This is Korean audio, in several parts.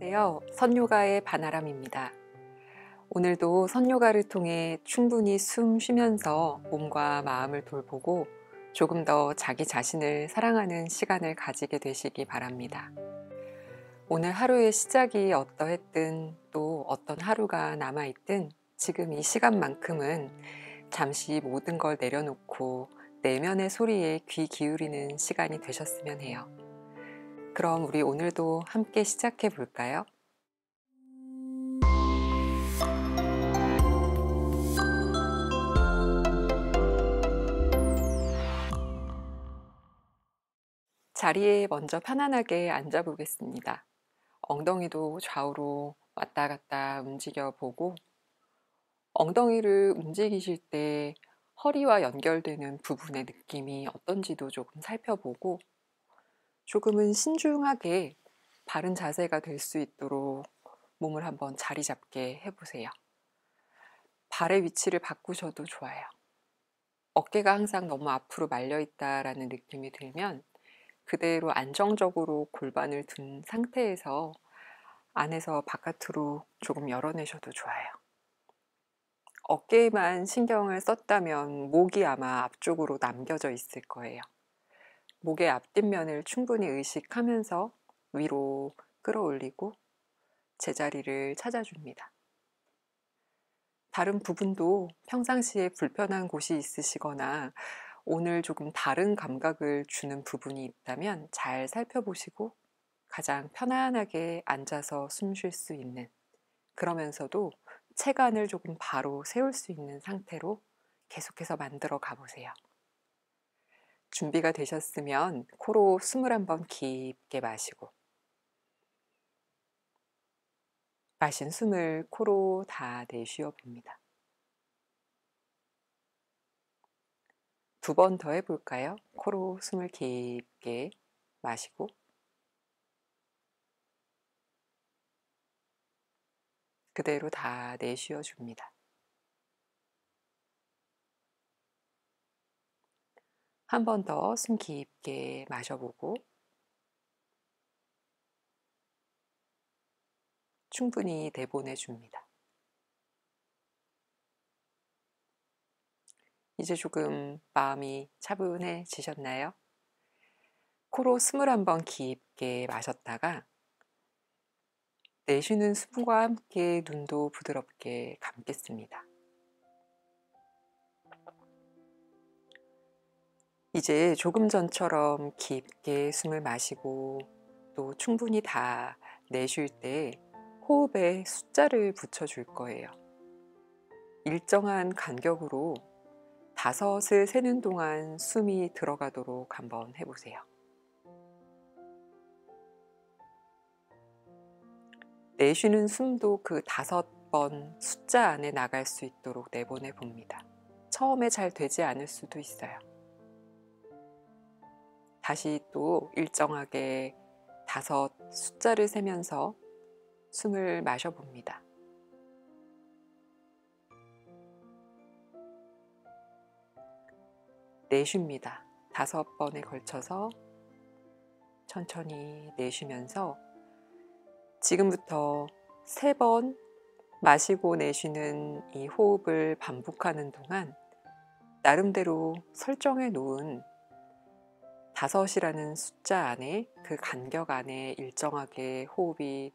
안녕하세요. 선요가의 바나람입니다. 오늘도 선요가를 통해 충분히 숨 쉬면서 몸과 마음을 돌보고 조금 더 자기 자신을 사랑하는 시간을 가지게 되시기 바랍니다. 오늘 하루의 시작이 어떠했든 또 어떤 하루가 남아있든 지금 이 시간만큼은 잠시 모든 걸 내려놓고 내면의 소리에 귀 기울이는 시간이 되셨으면 해요. 그럼 우리 오늘도 함께 시작해 볼까요? 자리에 먼저 편안하게 앉아 보겠습니다. 엉덩이도 좌우로 왔다 갔다 움직여 보고, 엉덩이를 움직이실 때 허리와 연결되는 부분의 느낌이 어떤지도 조금 살펴보고, 조금은 신중하게 바른 자세가 될 수 있도록 몸을 한번 자리 잡게 해보세요. 발의 위치를 바꾸셔도 좋아요. 어깨가 항상 너무 앞으로 말려 있다라는 느낌이 들면 그대로 안정적으로 골반을 둔 상태에서 안에서 바깥으로 조금 열어내셔도 좋아요. 어깨에만 신경을 썼다면 목이 아마 앞쪽으로 남겨져 있을 거예요. 목의 앞뒷면을 충분히 의식하면서 위로 끌어올리고 제자리를 찾아줍니다. 다른 부분도 평상시에 불편한 곳이 있으시거나 오늘 조금 다른 감각을 주는 부분이 있다면 잘 살펴보시고 가장 편안하게 앉아서 숨 쉴 수 있는, 그러면서도 체간을 조금 바로 세울 수 있는 상태로 계속해서 만들어 가보세요. 준비가 되셨으면 코로 숨을 한번 깊게 마시고, 마신 숨을 코로 다 내쉬어 봅니다. 두 번 더 해볼까요? 코로 숨을 깊게 마시고, 그대로 다 내쉬어 줍니다. 한 번 더 숨 깊게 마셔보고, 충분히 내보내 줍니다. 이제 조금 마음이 차분해지셨나요? 코로 숨을 한번 깊게 마셨다가 내쉬는 숨과 함께 눈도 부드럽게 감겠습니다. 이제 조금 전처럼 깊게 숨을 마시고 또 충분히 다 내쉴 때 호흡에 숫자를 붙여줄 거예요. 일정한 간격으로 5을 세는 동안 숨이 들어가도록 한번 해보세요. 내쉬는 숨도 그 5번 숫자 안에 나갈 수 있도록 내보내 봅니다. 처음에 잘 되지 않을 수도 있어요. 다시 또 일정하게 5 숫자를 세면서 숨을 마셔 봅니다. 내쉽니다. 5번에 걸쳐서 천천히 내쉬면서 지금부터 3번 마시고 내쉬는 이 호흡을 반복하는 동안 나름대로 설정해 놓은 5이라는 숫자 안에, 그 간격 안에 일정하게 호흡이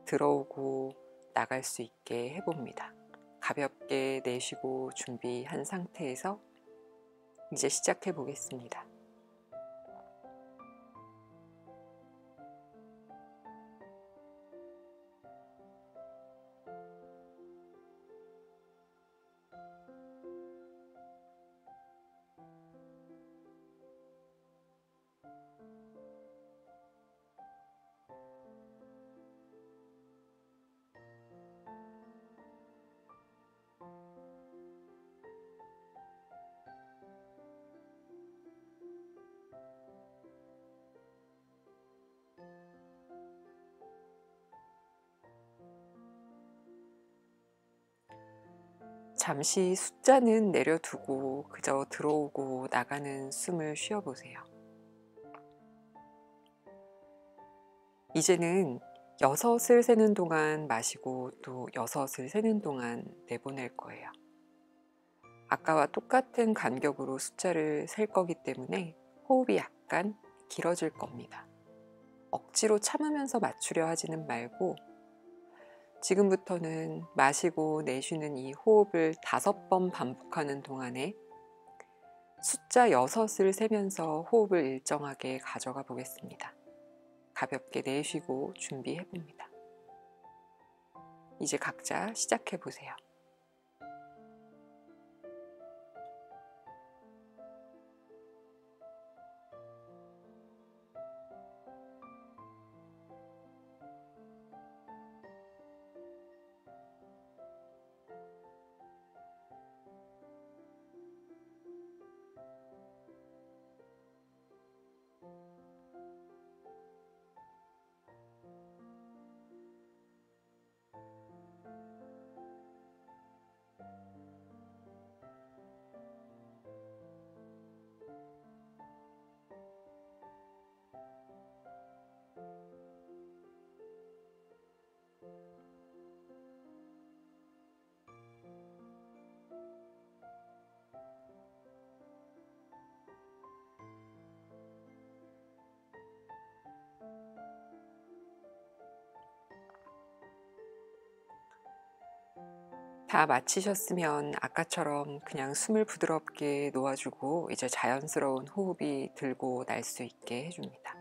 들어오고 나갈 수 있게 해봅니다. 가볍게 내쉬고 준비한 상태에서 이제 시작해 보겠습니다. 잠시 숫자는 내려두고 그저 들어오고 나가는 숨을 쉬어보세요. 이제는 6을 세는 동안 마시고 또 6을 세는 동안 내보낼 거예요. 아까와 똑같은 간격으로 숫자를 셀 거기 때문에 호흡이 약간 길어질 겁니다. 억지로 참으면서 맞추려 하지는 말고 지금부터는 마시고 내쉬는 이 호흡을 5번 반복하는 동안에 숫자 6을 세면서 호흡을 일정하게 가져가 보겠습니다. 가볍게 내쉬고 준비해 봅니다. 이제 각자 시작해 보세요. 다 마치셨으면 아까처럼 그냥 숨을 부드럽게 놓아주고 이제 자연스러운 호흡이 들고 날 수 있게 해줍니다.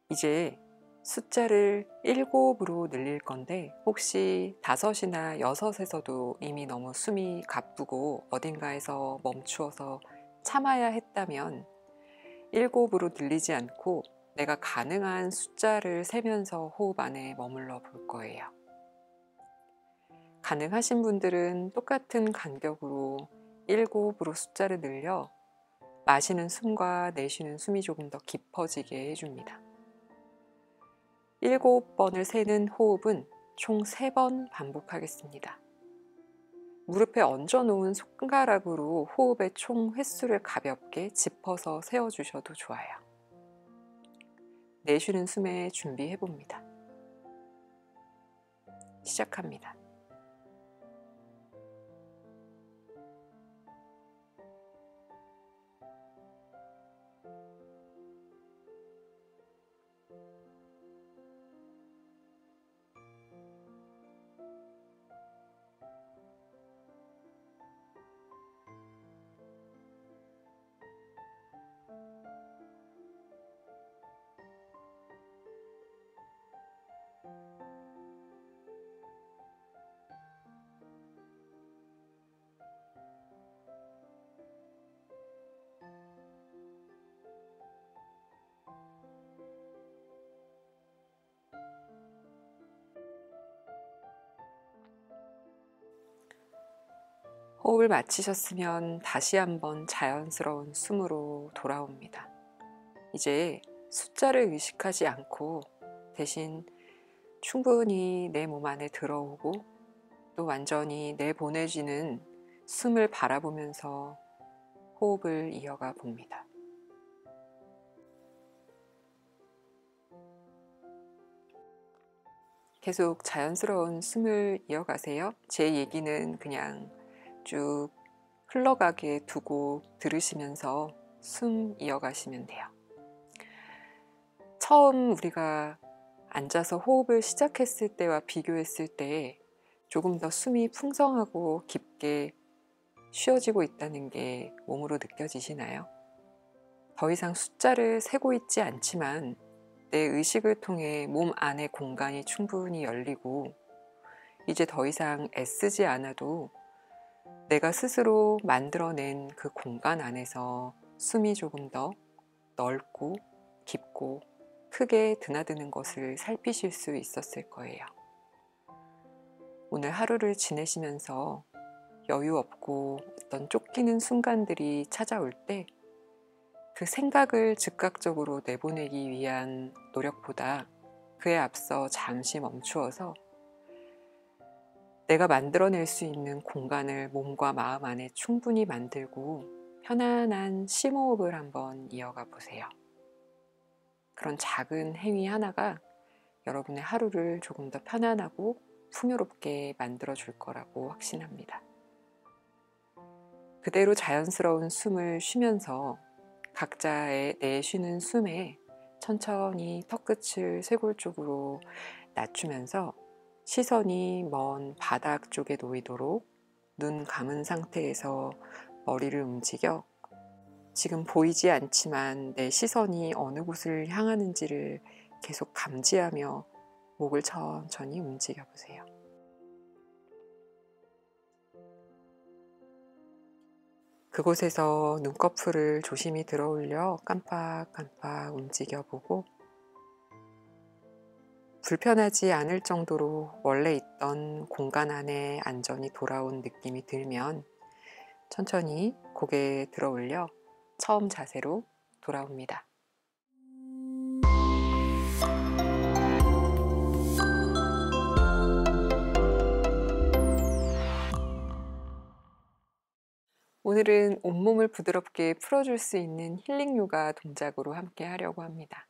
이제 숫자를 7으로 늘릴 건데 혹시 5이나 6에서도 이미 너무 숨이 가쁘고 어딘가에서 멈추어서 참아야 했다면 7으로 늘리지 않고 내가 가능한 숫자를 세면서 호흡 안에 머물러 볼 거예요. 가능하신 분들은 똑같은 간격으로 7으로 숫자를 늘려 마시는 숨과 내쉬는 숨이 조금 더 깊어지게 해줍니다. 7번을 세는 호흡은 총 3번 반복하겠습니다. 무릎에 얹어 놓은 손가락으로 호흡의 총 횟수를 가볍게 짚어서 세워주셔도 좋아요. 내쉬는 숨에 준비해 봅니다. 시작합니다. 호흡을 마치셨으면 다시 한번 자연스러운 숨으로 돌아옵니다. 이제 숫자를 의식하지 않고 대신 충분히 내 몸 안에 들어오고 또 완전히 내보내지는 숨을 바라보면서 호흡을 이어가 봅니다. 계속 자연스러운 숨을 이어가세요. 제 얘기는 그냥 쭉 흘러가게 두고 들으시면서 숨 이어가시면 돼요. 처음 우리가 앉아서 호흡을 시작했을 때와 비교했을 때 조금 더 숨이 풍성하고 깊게 쉬어지고 있다는 게 몸으로 느껴지시나요? 더 이상 숫자를 세고 있지 않지만 내 의식을 통해 몸 안의 공간이 충분히 열리고 이제 더 이상 애쓰지 않아도 내가 스스로 만들어낸 그 공간 안에서 숨이 조금 더 넓고 깊고 크게 드나드는 것을 살피실 수 있었을 거예요. 오늘 하루를 지내시면서 여유 없고 어떤 쫓기는 순간들이 찾아올 때 그 생각을 즉각적으로 내보내기 위한 노력보다 그에 앞서 잠시 멈추어서 내가 만들어낼 수 있는 공간을 몸과 마음 안에 충분히 만들고 편안한 심호흡을 한번 이어가 보세요. 그런 작은 행위 하나가 여러분의 하루를 조금 더 편안하고 풍요롭게 만들어 줄 거라고 확신합니다. 그대로 자연스러운 숨을 쉬면서 각자의 내쉬는 숨에 천천히 턱끝을 쇄골 쪽으로 낮추면서 시선이 먼 바닥 쪽에 놓이도록 눈 감은 상태에서 머리를 움직여 지금 보이지 않지만 내 시선이 어느 곳을 향하는지를 계속 감지하며 목을 천천히 움직여 보세요. 그곳에서 눈꺼풀을 조심히 들어 올려 깜빡깜빡 움직여 보고 불편하지 않을 정도로 원래 있던 공간 안에 안전이 돌아온 느낌이 들면 천천히 고개 들어 올려 처음 자세로 돌아옵니다. 오늘은 온몸을 부드럽게 풀어줄 수 있는 힐링 요가 동작으로 함께 하려고 합니다.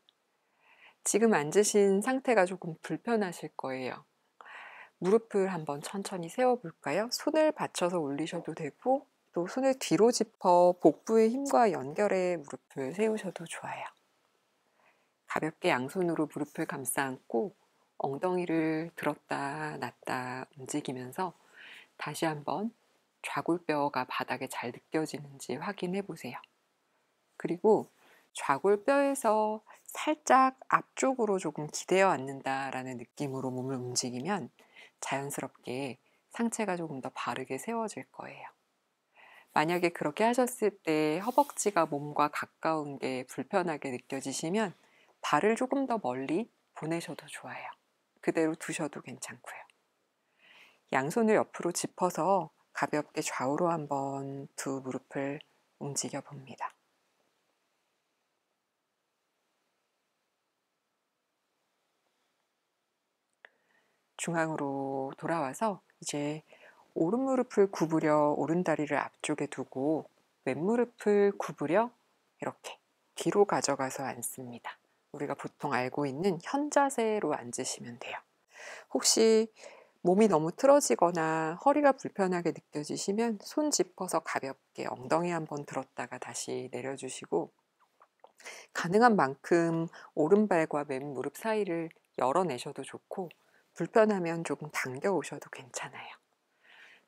지금 앉으신 상태가 조금 불편하실 거예요. 무릎을 한번 천천히 세워볼까요? 손을 받쳐서 올리셔도 되고 또 손을 뒤로 짚어 복부의 힘과 연결해 무릎을 세우셔도 좋아요. 가볍게 양손으로 무릎을 감싸 안고 엉덩이를 들었다 놨다 움직이면서 다시 한번 좌골뼈가 바닥에 잘 느껴지는지 확인해 보세요. 그리고 좌골뼈에서 살짝 앞쪽으로 조금 기대어 앉는다라는 느낌으로 몸을 움직이면 자연스럽게 상체가 조금 더 바르게 세워질 거예요. 만약에 그렇게 하셨을 때 허벅지가 몸과 가까운 게 불편하게 느껴지시면 발을 조금 더 멀리 보내셔도 좋아요. 그대로 두셔도 괜찮고요. 양손을 옆으로 짚어서 가볍게 좌우로 한번 두 무릎을 움직여 봅니다. 중앙으로 돌아와서 이제 오른 무릎을 구부려 오른 다리를 앞쪽에 두고 왼 무릎을 구부려 이렇게 뒤로 가져가서 앉습니다. 우리가 보통 알고 있는 현자세로 앉으시면 돼요. 혹시 몸이 너무 틀어지거나 허리가 불편하게 느껴지시면 손 짚어서 가볍게 엉덩이 한번 들었다가 다시 내려주시고 가능한 만큼 오른발과 맨 무릎 사이를 열어내셔도 좋고 불편하면 조금 당겨 오셔도 괜찮아요.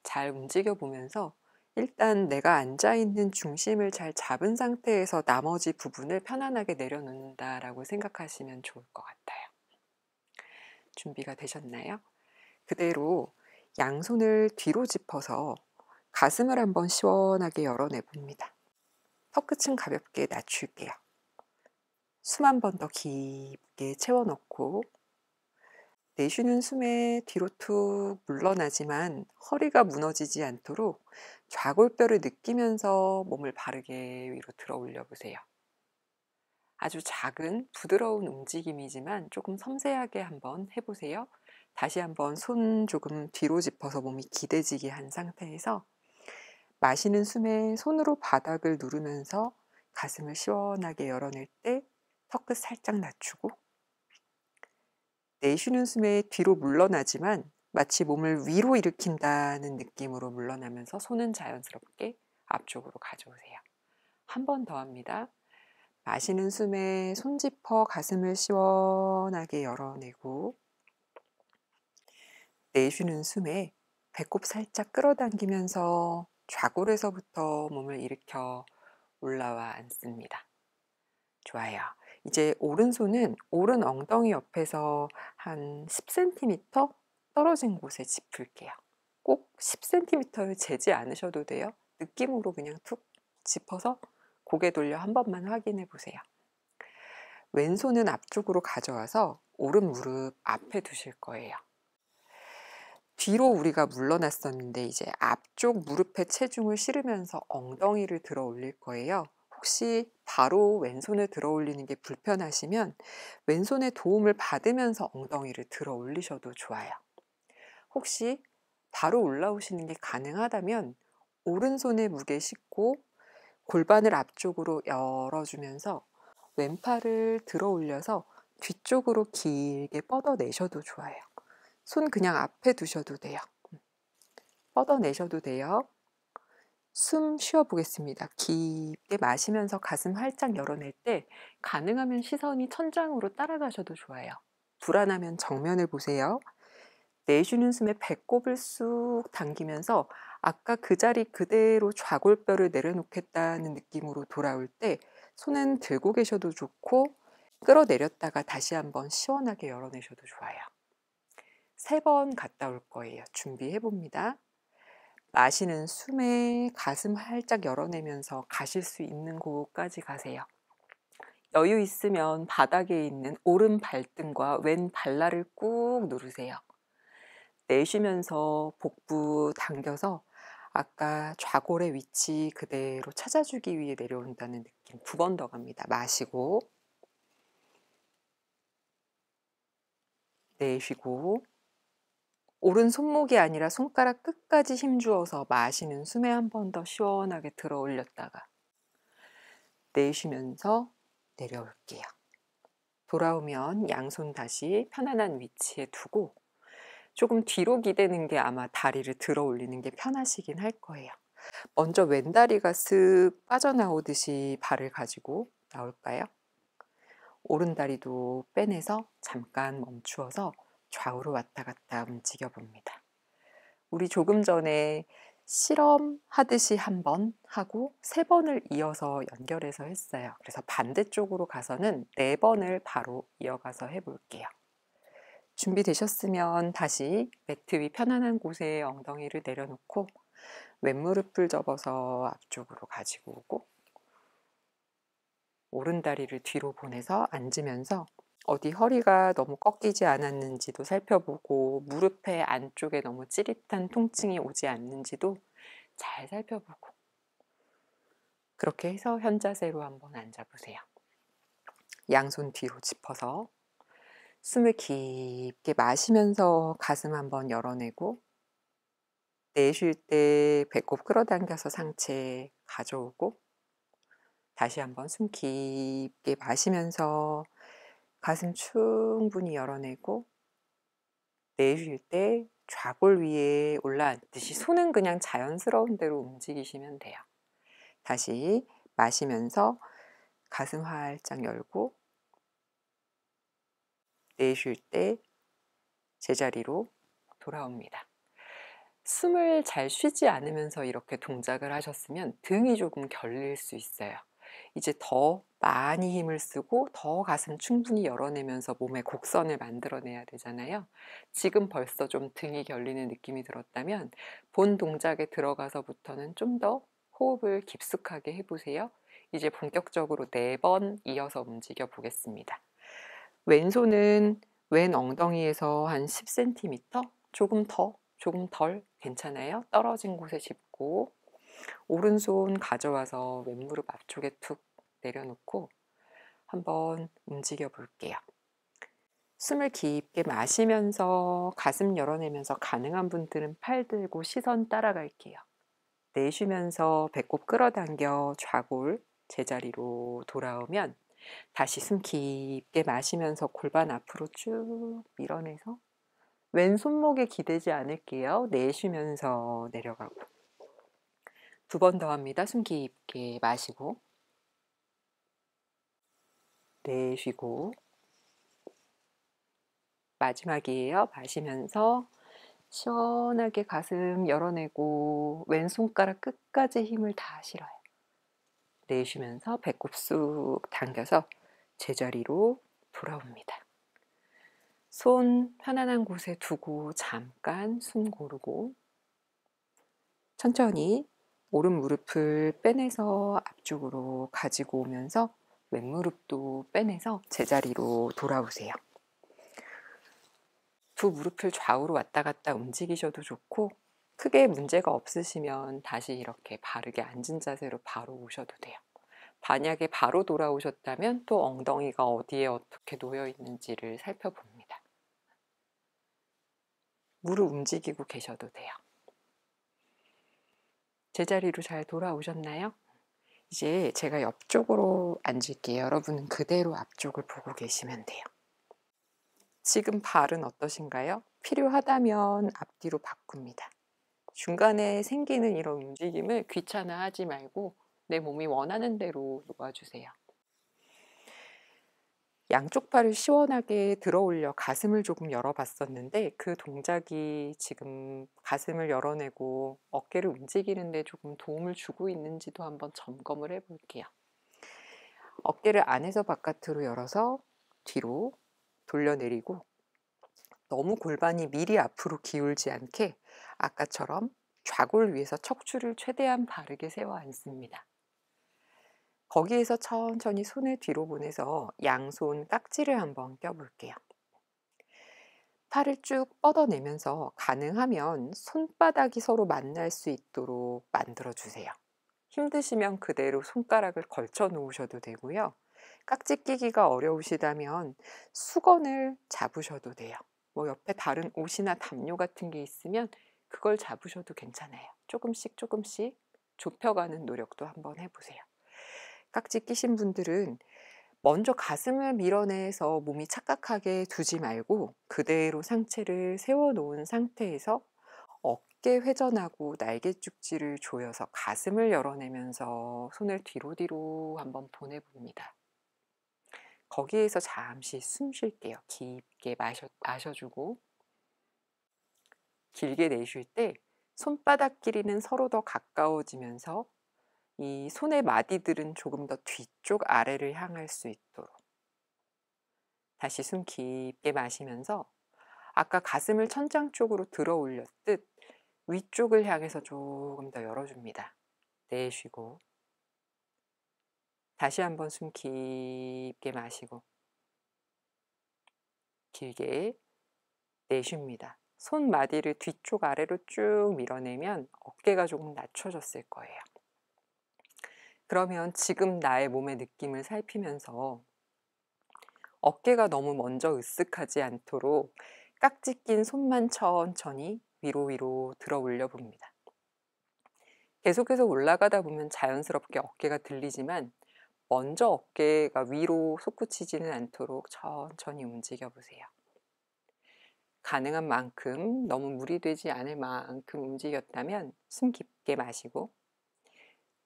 잘 움직여 보면서 일단 내가 앉아있는 중심을 잘 잡은 상태에서 나머지 부분을 편안하게 내려놓는다라고 생각하시면 좋을 것 같아요. 준비가 되셨나요? 그대로 양손을 뒤로 짚어서 가슴을 한번 시원하게 열어내 봅니다. 턱끝은 가볍게 낮출게요. 숨 한 번 더 깊게 채워 넣고 내쉬는 숨에 뒤로 툭 물러나지만 허리가 무너지지 않도록 좌골뼈를 느끼면서 몸을 바르게 위로 들어 올려 보세요. 아주 작은 부드러운 움직임이지만 조금 섬세하게 한번 해보세요. 다시 한번 손 조금 뒤로 짚어서 몸이 기대지게 한 상태에서 마시는 숨에 손으로 바닥을 누르면서 가슴을 시원하게 열어낼 때 턱끝 살짝 낮추고 내쉬는 숨에 뒤로 물러나지만 마치 몸을 위로 일으킨다는 느낌으로 물러나면서 손은 자연스럽게 앞쪽으로 가져오세요. 한 번 더 합니다. 마시는 숨에 손 짚어 가슴을 시원하게 열어내고 내쉬는 숨에 배꼽 살짝 끌어당기면서 좌골에서부터 몸을 일으켜 올라와 앉습니다. 좋아요. 이제 오른손은 오른 엉덩이 옆에서 한 10cm 떨어진 곳에 짚을게요. 꼭 10cm를 재지 않으셔도 돼요. 느낌으로 그냥 툭 짚어서 고개 돌려 한 번만 확인해 보세요. 왼손은 앞쪽으로 가져와서 오른 무릎 앞에 두실 거예요. 뒤로 우리가 물러났었는데 이제 앞쪽 무릎에 체중을 실으면서 엉덩이를 들어 올릴 거예요. 혹시 바로 왼손을 들어 올리는 게 불편하시면 왼손의 도움을 받으면서 엉덩이를 들어 올리셔도 좋아요. 혹시 바로 올라오시는 게 가능하다면 오른손에 무게 싣고 골반을 앞쪽으로 열어주면서 왼팔을 들어 올려서 뒤쪽으로 길게 뻗어내셔도 좋아요. 손 그냥 앞에 두셔도 돼요. 뻗어내셔도 돼요. 숨 쉬어보겠습니다. 깊게 마시면서 가슴 활짝 열어낼 때 가능하면 시선이 천장으로 따라가셔도 좋아요. 불안하면 정면을 보세요. 내쉬는 숨에 배꼽을 쑥 당기면서 아까 그 자리 그대로 좌골뼈를 내려놓겠다는 느낌으로 돌아올 때 손은 들고 계셔도 좋고 끌어내렸다가 다시 한번 시원하게 열어내셔도 좋아요. 3번 갔다 올 거예요. 준비해 봅니다. 마시는 숨에 가슴 활짝 열어내면서 가실 수 있는 곳까지 가세요. 여유 있으면 바닥에 있는 오른 발등과 왼 발날을 꾹 누르세요. 내쉬면서 복부 당겨서 아까 좌골의 위치 그대로 찾아주기 위해 내려온다는 느낌. 2번 더 갑니다. 마시고 내쉬고 오른 손목이 아니라 손가락 끝까지 힘주어서 마시는 숨에 한 번 더 시원하게 들어 올렸다가 내쉬면서 내려올게요. 돌아오면 양손 다시 편안한 위치에 두고 조금 뒤로 기대는 게 아마 다리를 들어 올리는 게 편하시긴 할 거예요. 먼저 왼다리가 쓱 빠져나오듯이 발을 가지고 나올까요? 오른다리도 빼내서 잠깐 멈추어서 좌우로 왔다 갔다 움직여 봅니다. 우리 조금 전에 실험하듯이 한 번 하고 3번을 이어서 연결해서 했어요. 그래서 반대쪽으로 가서는 4번을 바로 이어가서 해볼게요. 준비되셨으면 다시 매트 위 편안한 곳에 엉덩이를 내려놓고 왼무릎을 접어서 앞쪽으로 가지고 오고 오른다리를 뒤로 보내서 앉으면서 어디 허리가 너무 꺾이지 않았는지도 살펴보고 무릎의 안쪽에 너무 찌릿한 통증이 오지 않는지도 잘 살펴보고 그렇게 해서 현자세로 한번 앉아보세요. 양손 뒤로 짚어서 숨을 깊게 마시면서 가슴 한번 열어내고 내쉴 때 배꼽 끌어당겨서 상체 가져오고 다시 한번 숨 깊게 마시면서 가슴 충분히 열어내고 내쉴 때 좌골 위에 올라앉듯이 손은 그냥 자연스러운 대로 움직이시면 돼요. 다시 마시면서 가슴 활짝 열고 내쉴 때 제자리로 돌아옵니다. 숨을 잘 쉬지 않으면서 이렇게 동작을 하셨으면 등이 조금 결릴 수 있어요. 이제 더 많이 힘을 쓰고 더 가슴 충분히 열어내면서 몸의 곡선을 만들어내야 되잖아요. 지금 벌써 좀 등이 결리는 느낌이 들었다면 본 동작에 들어가서부터는 좀 더 호흡을 깊숙하게 해보세요. 이제 본격적으로 4번 이어서 움직여 보겠습니다. 왼손은 왼 엉덩이에서 한 10cm 조금 덜 괜찮아요. 떨어진 곳에 짚고 오른손 가져와서 왼무릎 앞쪽에 툭 내려놓고 한번 움직여 볼게요. 숨을 깊게 마시면서 가슴 열어내면서 가능한 분들은 팔 들고 시선 따라갈게요. 내쉬면서 배꼽 끌어당겨 좌골 제자리로 돌아오면 다시 숨 깊게 마시면서 골반 앞으로 쭉 밀어내서 왼손목에 기대지 않을게요. 내쉬면서 내려가고 2번 더 합니다. 숨 깊게 마시고 내쉬고 마지막이에요. 마시면서 시원하게 가슴 열어내고 왼손가락 끝까지 힘을 다 실어요. 내쉬면서 배꼽 쑥 당겨서 제자리로 돌아옵니다. 손 편안한 곳에 두고 잠깐 숨 고르고 천천히 오른 무릎을 빼내서 앞쪽으로 가지고 오면서 왼무릎도 빼내서 제자리로 돌아오세요. 두 무릎을 좌우로 왔다 갔다 움직이셔도 좋고 크게 문제가 없으시면 다시 이렇게 바르게 앉은 자세로 바로 오셔도 돼요. 만약에 바로 돌아오셨다면 또 엉덩이가 어디에 어떻게 놓여 있는지를 살펴봅니다. 무릎 움직이고 계셔도 돼요. 제자리로 잘 돌아오셨나요? 이제 제가 옆쪽으로 앉을게요. 여러분은 그대로 앞쪽을 보고 계시면 돼요. 지금 발은 어떠신가요? 필요하다면 앞뒤로 바꿉니다. 중간에 생기는 이런 움직임을 귀찮아하지 말고 내 몸이 원하는 대로 놓아주세요. 양쪽 발을 시원하게 들어 올려 가슴을 조금 열어봤었는데 그 동작이 지금 가슴을 열어내고 어깨를 움직이는 데 조금 도움을 주고 있는지도 한번 점검을 해볼게요. 어깨를 안에서 바깥으로 열어서 뒤로 돌려내리고 너무 골반이 미리 앞으로 기울지 않게 아까처럼 좌골 위에서 척추를 최대한 바르게 세워 앉습니다. 거기에서 천천히 손을 뒤로 보내서 양손 깍지를 한번 껴볼게요. 팔을 쭉 뻗어내면서 가능하면 손바닥이 서로 만날 수 있도록 만들어주세요. 힘드시면 그대로 손가락을 걸쳐 놓으셔도 되고요. 깍지 끼기가 어려우시다면 수건을 잡으셔도 돼요. 뭐 옆에 다른 옷이나 담요 같은 게 있으면 그걸 잡으셔도 괜찮아요. 조금씩 조금씩 좁혀가는 노력도 한번 해보세요. 깍지 끼신 분들은 먼저 가슴을 밀어내서 몸이 착각하게 두지 말고 그대로 상체를 세워놓은 상태에서 어깨 회전하고 날개죽지를 조여서 가슴을 열어내면서 손을 뒤로 뒤로 한번 보내봅니다. 거기에서 잠시 숨 쉴게요. 깊게 마셔주고 길게 내쉴 때 손바닥 길이는 서로 더 가까워지면서 이 손의 마디들은 조금 더 뒤쪽 아래를 향할 수 있도록 다시 숨 깊게 마시면서 아까 가슴을 천장 쪽으로 들어 올렸듯 위쪽을 향해서 조금 더 열어줍니다. 내쉬고 다시 한번 숨 깊게 마시고 길게 내쉽니다. 손마디를 뒤쪽 아래로 쭉 밀어내면 어깨가 조금 낮춰졌을 거예요. 그러면 지금 나의 몸의 느낌을 살피면서 어깨가 너무 먼저 으쓱하지 않도록 깍지 낀 손만 천천히 위로 들어 올려 봅니다. 계속해서 올라가다 보면 자연스럽게 어깨가 들리지만 먼저 어깨가 위로 솟구치지는 않도록 천천히 움직여 보세요. 가능한 만큼 너무 무리되지 않을 만큼 움직였다면 숨 깊게 마시고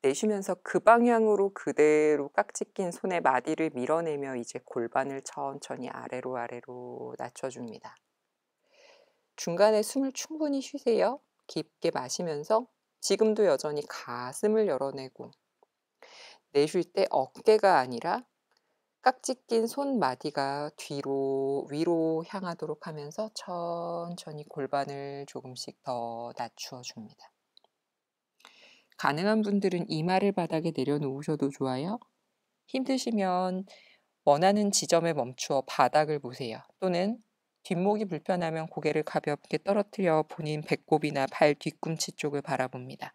내쉬면서 그 방향으로 그대로 깍지 낀 손의 마디를 밀어내며 이제 골반을 천천히 아래로 낮춰줍니다. 중간에 숨을 충분히 쉬세요. 깊게 마시면서 지금도 여전히 가슴을 열어내고 내쉴 때 어깨가 아니라 깍지 낀 손마디가 위로 향하도록 하면서 천천히 골반을 조금씩 더 낮추어 줍니다. 가능한 분들은 이마를 바닥에 내려놓으셔도 좋아요. 힘드시면 원하는 지점에 멈추어 바닥을 보세요. 또는 뒷목이 불편하면 고개를 가볍게 떨어뜨려 본인 배꼽이나 발 뒤꿈치 쪽을 바라봅니다.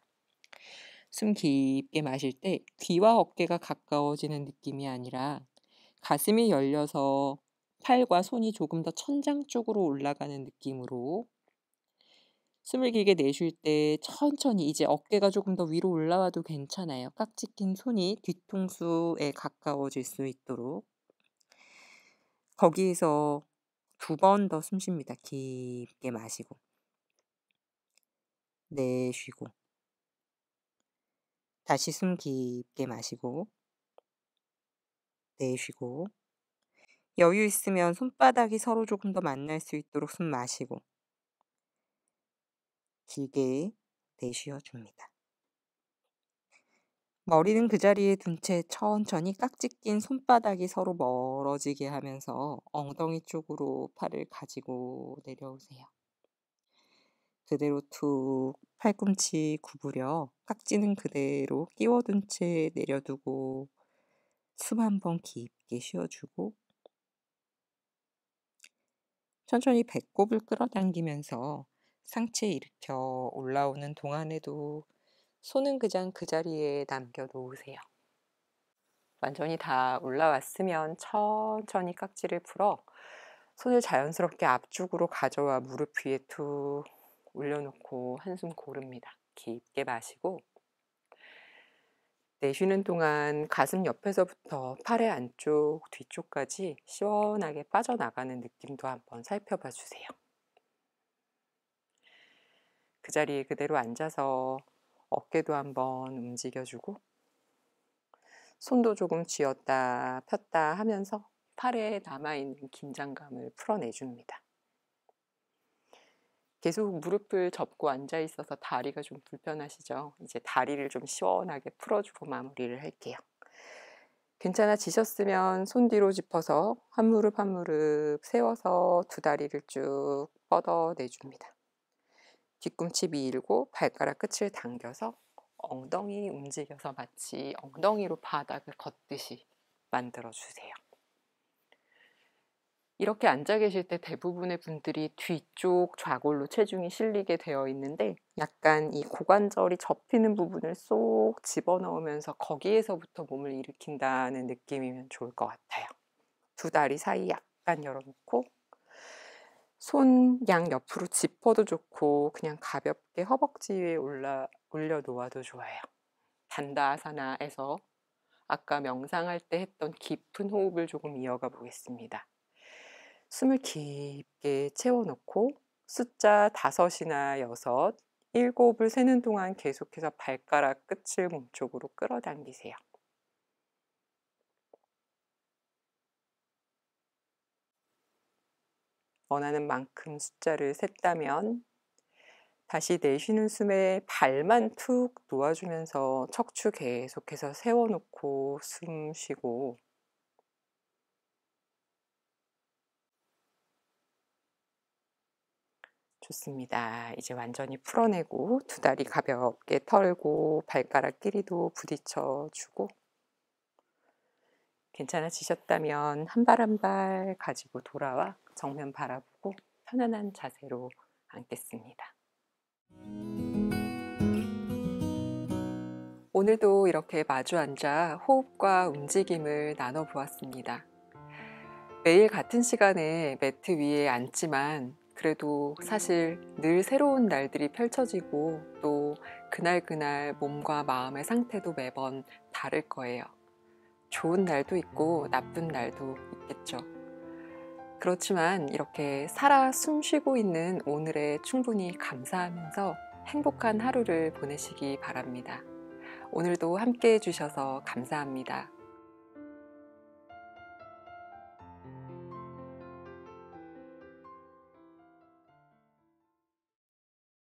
숨 깊게 마실 때 귀와 어깨가 가까워지는 느낌이 아니라 가슴이 열려서 팔과 손이 조금 더 천장 쪽으로 올라가는 느낌으로 숨을 길게 내쉴 때 천천히 이제 어깨가 조금 더 위로 올라와도 괜찮아요. 깍지 낀 손이 뒤통수에 가까워질 수 있도록 거기에서 2번 더 숨 쉽니다. 깊게 마시고 내쉬고 다시 숨 깊게 마시고 내쉬고 여유 있으면 손바닥이 서로 조금 더 만날 수 있도록 숨 마시고 길게 내쉬어 줍니다. 머리는 그 자리에 둔 채 천천히 깍지 낀 손바닥이 서로 멀어지게 하면서 엉덩이 쪽으로 팔을 가지고 내려오세요. 그대로 툭 팔꿈치 구부려 깍지는 그대로 끼워둔 채 내려두고 숨 한 번 깊게 쉬어주고 천천히 배꼽을 끌어당기면서 상체 일으켜 올라오는 동안에도 손은 그냥 그 자리에 남겨놓으세요. 완전히 다 올라왔으면 천천히 깍지를 풀어 손을 자연스럽게 앞쪽으로 가져와 무릎 위에 툭 올려놓고 한숨 고릅니다. 깊게 마시고 내쉬는 동안 가슴 옆에서부터 팔의 안쪽, 뒤쪽까지 시원하게 빠져나가는 느낌도 한번 살펴봐 주세요. 그 자리에 그대로 앉아서 어깨도 한번 움직여주고 손도 조금 쥐었다 폈다 하면서 팔에 남아있는 긴장감을 풀어내줍니다. 계속 무릎을 접고 앉아 있어서 다리가 좀 불편하시죠? 이제 다리를 좀 시원하게 풀어주고 마무리를 할게요. 괜찮아지셨으면 손 뒤로 짚어서 한 무릎 한 무릎 세워서 두 다리를 쭉 뻗어내줍니다. 뒤꿈치 밀고 발가락 끝을 당겨서 엉덩이 움직여서 마치 엉덩이로 바닥을 걷듯이 만들어주세요. 이렇게 앉아 계실 때 대부분의 분들이 뒤쪽 좌골로 체중이 실리게 되어 있는데 약간 이 고관절이 접히는 부분을 쏙 집어넣으면서 거기에서부터 몸을 일으킨다는 느낌이면 좋을 것 같아요. 두 다리 사이 약간 열어놓고 손 양 옆으로 짚어도 좋고 그냥 가볍게 허벅지 위에 올려놓아도 좋아요. 단다아사나에서 아까 명상할 때 했던 깊은 호흡을 조금 이어가 보겠습니다. 숨을 깊게 채워놓고 숫자 5이나 6, 7을 세는 동안 계속해서 발가락 끝을 몸쪽으로 끌어당기세요. 원하는 만큼 숫자를 셌다면 다시 내쉬는 숨에 발만 툭 놓아주면서 척추 계속해서 세워놓고 숨 쉬고 좋습니다. 이제 완전히 풀어내고 두 다리 가볍게 털고 발가락 끼리도 부딪혀주고 괜찮아지셨다면 한 발 한 발 가지고 돌아와 정면 바라보고 편안한 자세로 앉겠습니다. 오늘도 이렇게 마주 앉아 호흡과 움직임을 나눠 보았습니다. 매일 같은 시간에 매트 위에 앉지만 그래도 사실 늘 새로운 날들이 펼쳐지고 또 그날그날 몸과 마음의 상태도 매번 다를 거예요. 좋은 날도 있고 나쁜 날도 있겠죠. 그렇지만 이렇게 살아 숨쉬고 있는 오늘에 충분히 감사하면서 행복한 하루를 보내시기 바랍니다. 오늘도 함께 해주셔서 감사합니다.